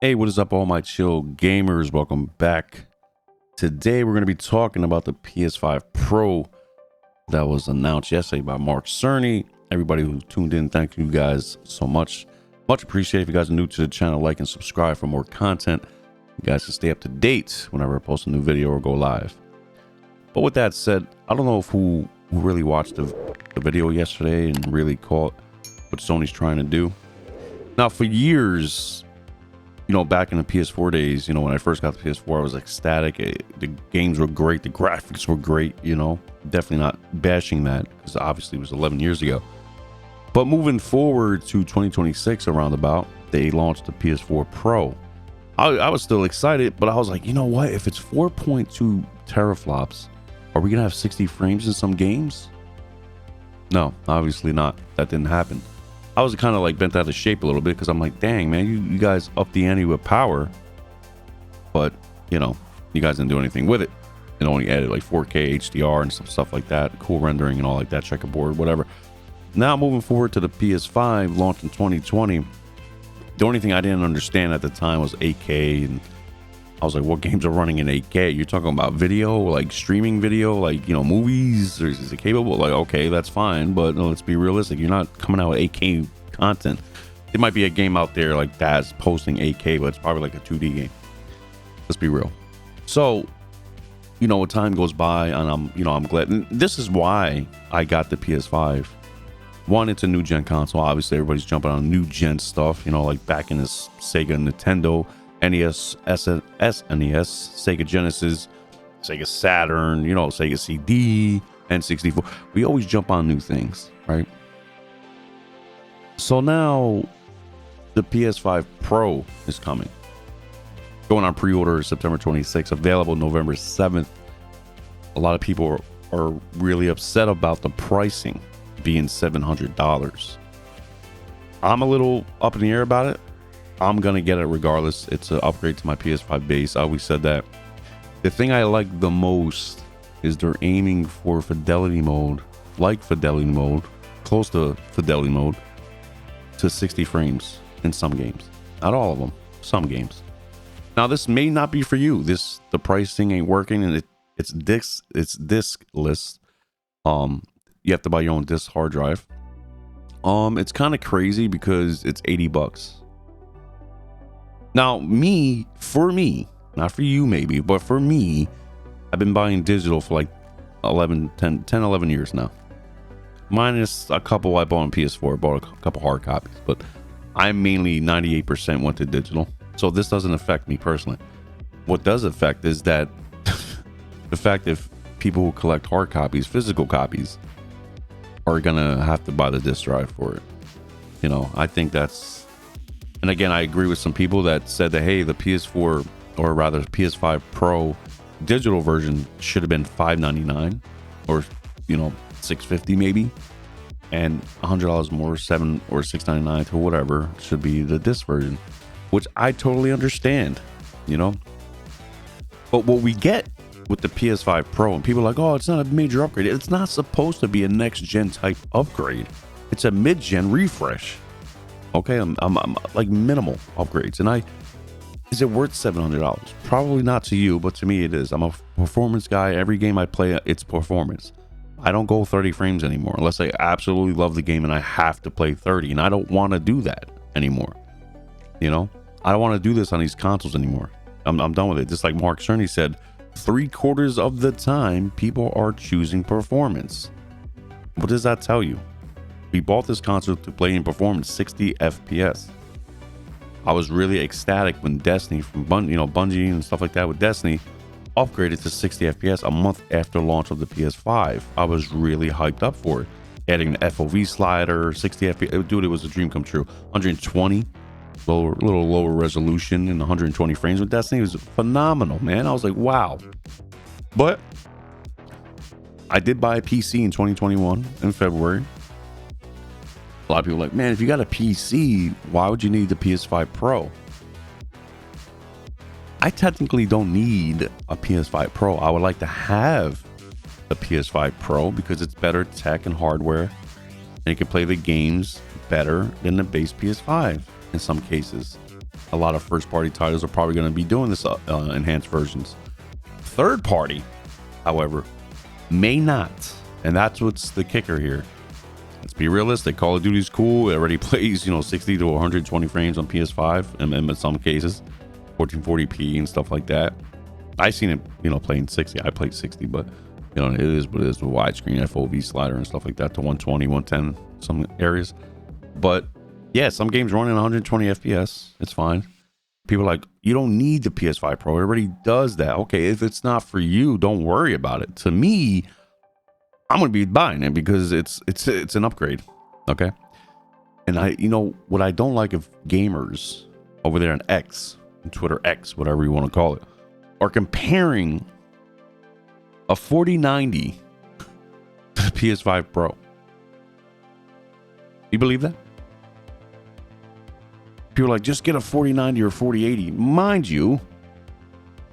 Hey, what is up, all my chill gamers? Welcome back. Today, we're going to be talking about the PS5 Pro that was announced yesterday by Mark Cerny. Everybody who tuned in, thank you guys so much. Much appreciated. If you guys are new to the channel, like and subscribe for more content. You guys can stay up to date whenever I post a new video or go live. But with that said, I don't know if who really watched the video yesterday and really caught what Sony's trying to do. Now, for years, you know, back in the PS4 days, you know, when I first got the PS4, I was ecstatic. The games were great. The graphics were great, you know. Definitely not bashing that because obviously it was 11 years ago. But moving forward to 2026 around about, they launched the PS4 Pro. I was still excited, but I was like, you know what? If it's 4.2 teraflops, are we going to have 60 frames in some games? No, obviously not. That didn't happen. I was kind of like bent out of shape a little bit because I'm like, dang, man, you guys up the ante with power. But, you know, you guys didn't do anything with it. It only added like 4K HDR and some stuff like that. Cool rendering and all like that, checkerboard, whatever. Now moving forward to the PS5 launched in 2020. The only thing I didn't understand at the time was 8K. And I was like, what games are running in 8K? You're talking about video, like streaming video, like, you know, movies? Or is it capable? Like, okay, that's fine. But no, let's be realistic. You're not coming out with 8K content. It might be a game out there like that's posting 8K, but it's probably like a 2D game. Let's be real. So, you know, time goes by and I'm glad. And this is why I got the PS5. One, it's a new gen console. Obviously, everybody's jumping on new gen stuff, you know, like back in this Sega, Nintendo, NES, SNES, Sega Genesis, Sega Saturn, you know, Sega CD, N64. We always jump on new things, right? So now the PS5 Pro is coming. Going on pre-order September 26th, available November 7th. A lot of people are really upset about the pricing being $700. I'm a little up in the air about it. I'm gonna get it regardless. It's an upgrade to my PS5 base. I always said that. The thing I like the most is they're aiming for fidelity mode, like fidelity mode, close to fidelity mode, to 60 frames in some games. Not all of them, some games. Now this may not be for you. The pricing ain't working, and it's diskless. You have to buy your own disc hard drive. It's kind of crazy because it's $80. Now, for me, not for you maybe, but for me, I've been buying digital for like 11 years now. Minus a couple I bought on PS4, bought a couple hard copies, but I mainly 98% went to digital. So this doesn't affect me personally. What does affect is that the fact that people who collect hard copies, physical copies, are gonna have to buy the disc drive for it. You know, I think that's, and again, I agree with some people that said that, hey, the PS4, or rather PS5 Pro digital version should have been $599 or, you know, $650 maybe, and $100 more, $7 or $699 to whatever should be the disc version, which I totally understand, you know. But what we get with the PS5 Pro, and people are like, oh, it's not a major upgrade. It's not supposed to be a next gen type upgrade. It's a mid gen refresh. Okay, I'm like minimal upgrades, and is it worth $700? Probably not to you, but to me it is. I'm a performance guy. Every game I play, it's performance. I don't go 30 frames anymore unless I absolutely love the game and I have to play 30, and I don't want to do that anymore. You know, I don't want to do this on these consoles anymore. I'm done with it. Just like Mark Cerny said, 3/4 of the time people are choosing performance. What does that tell you? We bought this console to play in performance 60 FPS. I was really ecstatic when Destiny from Bungie and stuff like that with Destiny upgraded to 60 FPS a month after launch of the PS5. I was really hyped up for it. Adding the FOV slider, 60 FPS, dude, it was a dream come true. 120, little lower resolution, and 120 frames with Destiny was phenomenal, man. I was like, wow. But I did buy a PC in 2021 in February. A lot of people are like, man, if you got a PC, why would you need the PS5 Pro? I technically don't need a PS5 Pro. I would like to have a PS5 Pro because it's better tech and hardware, and you can play the games better than the base PS5 in some cases. A lot of first party titles are probably going to be doing this enhanced versions. Third party, however, may not. And that's what's the kicker here. Let's be realistic. Call of Duty's cool. It already plays, 60 to 120 frames on PS5 and in some cases 1440p and stuff like that. I seen it, playing 60. I played 60, but it is what it is with widescreen FOV slider and stuff like that to 120, 110 some areas. But yeah, some games running 120 FPS. It's fine. People are like, you don't need the PS5 Pro. It already does that. Okay, if it's not for you, don't worry about it. To me, I'm gonna be buying it because it's an upgrade. Okay. And what I don't like of gamers over there on X, Twitter X, whatever you want to call it, are comparing a 4090 to the PS5 Pro. You believe that? People are like, just get a 4090 or 4080. Mind you,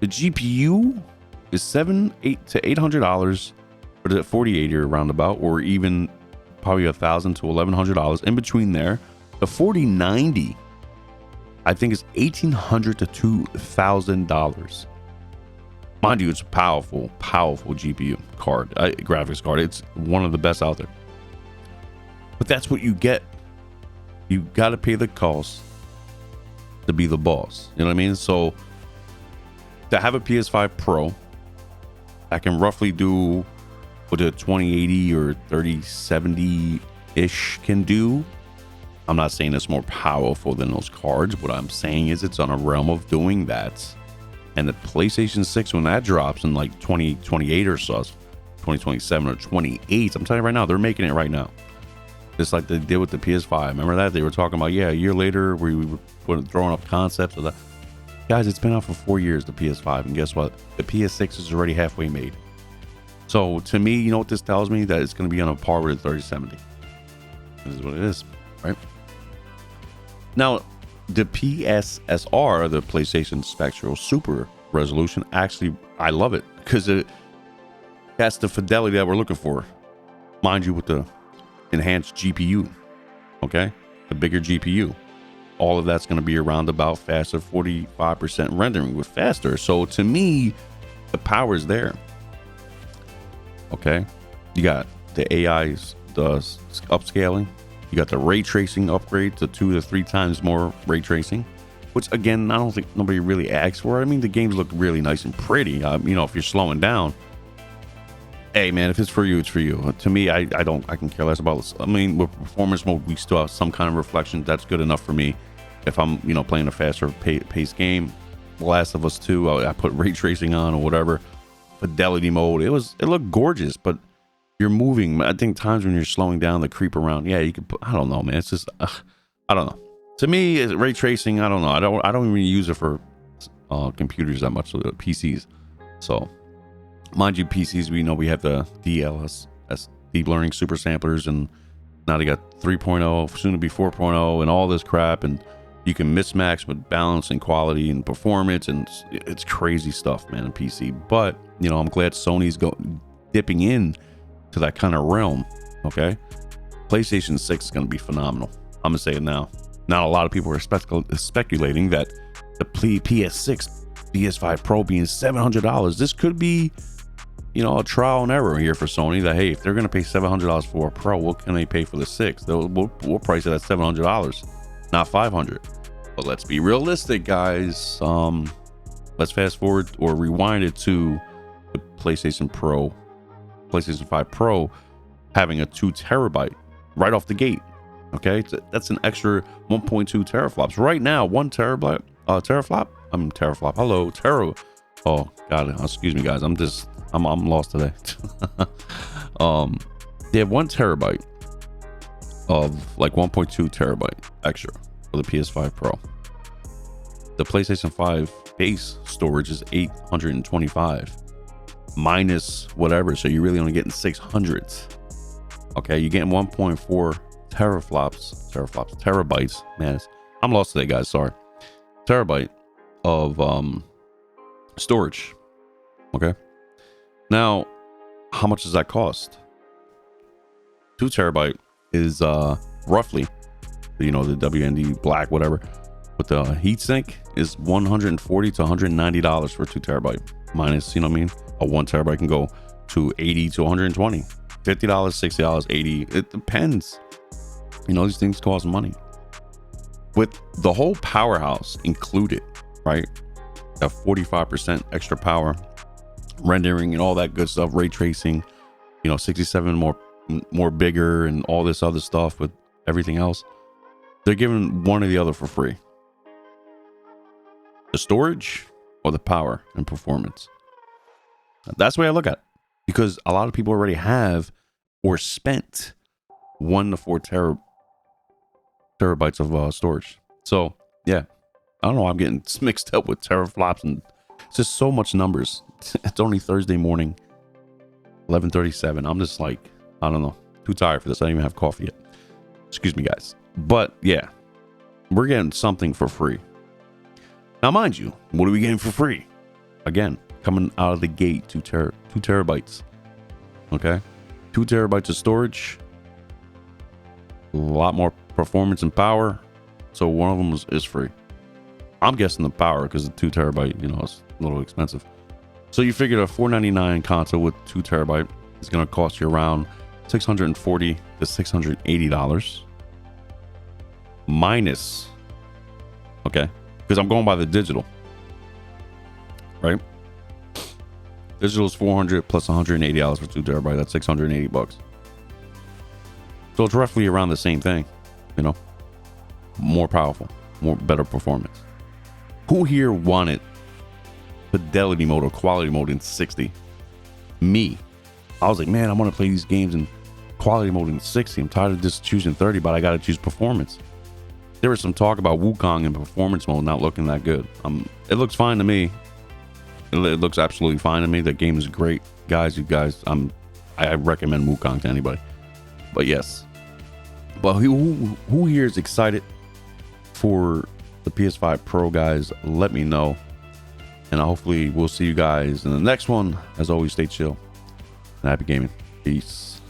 the GPU is $700 to $800 for the 4080 or roundabout, or even probably $1,000 to $1,100 in between there. The 4090, I think, is $1,800 to $2,000. Mind you, it's a powerful GPU card, graphics card. It's one of the best out there. But that's what you get. You got to pay the cost to be the boss. You know what I mean? So to have a PS5 Pro, I can roughly do what a 2080 or 3070 ish can do. I'm not saying it's more powerful than those cards. What I'm saying is it's on a realm of doing that. And the PlayStation 6, when that drops in like 2028 or so, 2027 or 28, I'm telling you right now, they're making it right now. Just like they did with the PS5. Remember that? They were talking about, a year later, we were throwing up concepts of that. Guys, it's been out for 4 years, the PS5. And guess what? The PS6 is already halfway made. So to me, you know what this tells me? That it's going to be on a par with the 3070. This is what it is, right? Now, the PSSR, the PlayStation Spectral Super Resolution, actually, I love it because that's the fidelity that we're looking for. Mind you, with the enhanced GPU, okay? The bigger GPU. All of that's going to be around about faster, 45% rendering with faster. So to me, the power is there. Okay? You got the AI's the upscaling. You got the ray tracing upgrade to 2 to 3 times more ray tracing, which again, I don't think nobody really asks for. I mean, the games look really nice and pretty. If you're slowing down, hey man, if it's for you, it's for you. To me, I can care less about this. I mean, with performance mode, we still have some kind of reflection. That's good enough for me. If I'm, playing a faster paced game, The Last of Us 2, I put ray tracing on or whatever. Fidelity mode. It looked gorgeous, but you're moving. I think times when you're slowing down, the creep around. Yeah, you could put, I don't know, man. It's just, I don't know. To me, ray tracing, I don't know. I don't even use it for computers that much, so PCs. So, mind you, PCs, we know we have the DLSS, deep learning super samplers, and now they got 3.0, soon to be 4.0, and all this crap, and you can mismatch with balance and quality and performance, and it's crazy stuff, man, in PC. But, I'm glad Sony's dipping in to that kind of realm, okay? PlayStation 6 is going to be phenomenal. I'm going to say it now. Not a lot of people are speculating that the PS6, PS5 Pro being $700, this could be, a trial and error here for Sony, that, hey, if they're going to pay $700 for a Pro, what can they pay for the 6? We'll price it at $700, not $500. But let's be realistic, guys. Let's fast forward or rewind it to the PlayStation 5 Pro having a 2 terabyte right off the gate. Okay, that's an extra 1.2 teraflops. Right now, 1 terabyte, teraflop. Teraflop. Hello, tera. Oh God, excuse me, guys. I'm lost today. They have 1 terabyte of like 1.2 terabyte extra for the PS5 Pro. The PlayStation 5 base storage is 825 minus whatever, so you're really only getting 600. Okay, you're getting 1.4 terabytes. Man, I'm lost today, guys. Sorry. Terabyte of storage. Okay. Now, how much does that cost? 2 terabyte is roughly, the WND black, whatever, with the heatsink is $140 to $190 for 2 terabyte minus, you know what I mean? A 1 terabyte can go to 80 to 120, $50, $60, 80. It depends. You know, these things cost money. With the whole powerhouse included, right? That 45% extra power, rendering and all that good stuff, ray tracing, you know, 67 more bigger and all this other stuff with everything else. They're giving one or the other for free. The storage or the power and performance. That's the way I look at it, because a lot of people already have or spent 1 to 4 terabytes of storage. So yeah, I don't know, I'm getting mixed up with teraflops, and it's just so much numbers. It's only Thursday morning, 11:37. I'm just like, I don't know, too tired for this. I don't even have coffee yet. Excuse me, guys. But yeah, we're getting something for free. Now, mind you, what are we getting for free? Again, coming out of the gate, 2 terabytes. Okay, 2 terabytes of storage, a lot more performance and power. So one of them is free. I'm guessing the power, because the 2 terabyte, you know, is a little expensive. So you figure a $499 console with 2 terabyte is going to cost you around $640 to $680 minus, okay, because I'm going by the digital, right? Digital is $400 plus $180 for 2 terabyte. That's $680. So it's roughly around the same thing, you know, more powerful, better performance. Who here wanted fidelity mode or quality mode in 60? Me. I was like, man, I want to play these games in quality mode in 60. I'm tired of just choosing 30, but I got to choose performance. There was some talk about Wukong in performance mode not looking that good. It looks fine to me. It looks absolutely fine to me. The game is great, guys. I recommend Wukong to anybody. But yes, but who here is excited for the PS5 Pro, guys? Let me know, and hopefully we'll see you guys in the next one. As always, stay chill and happy gaming. Peace.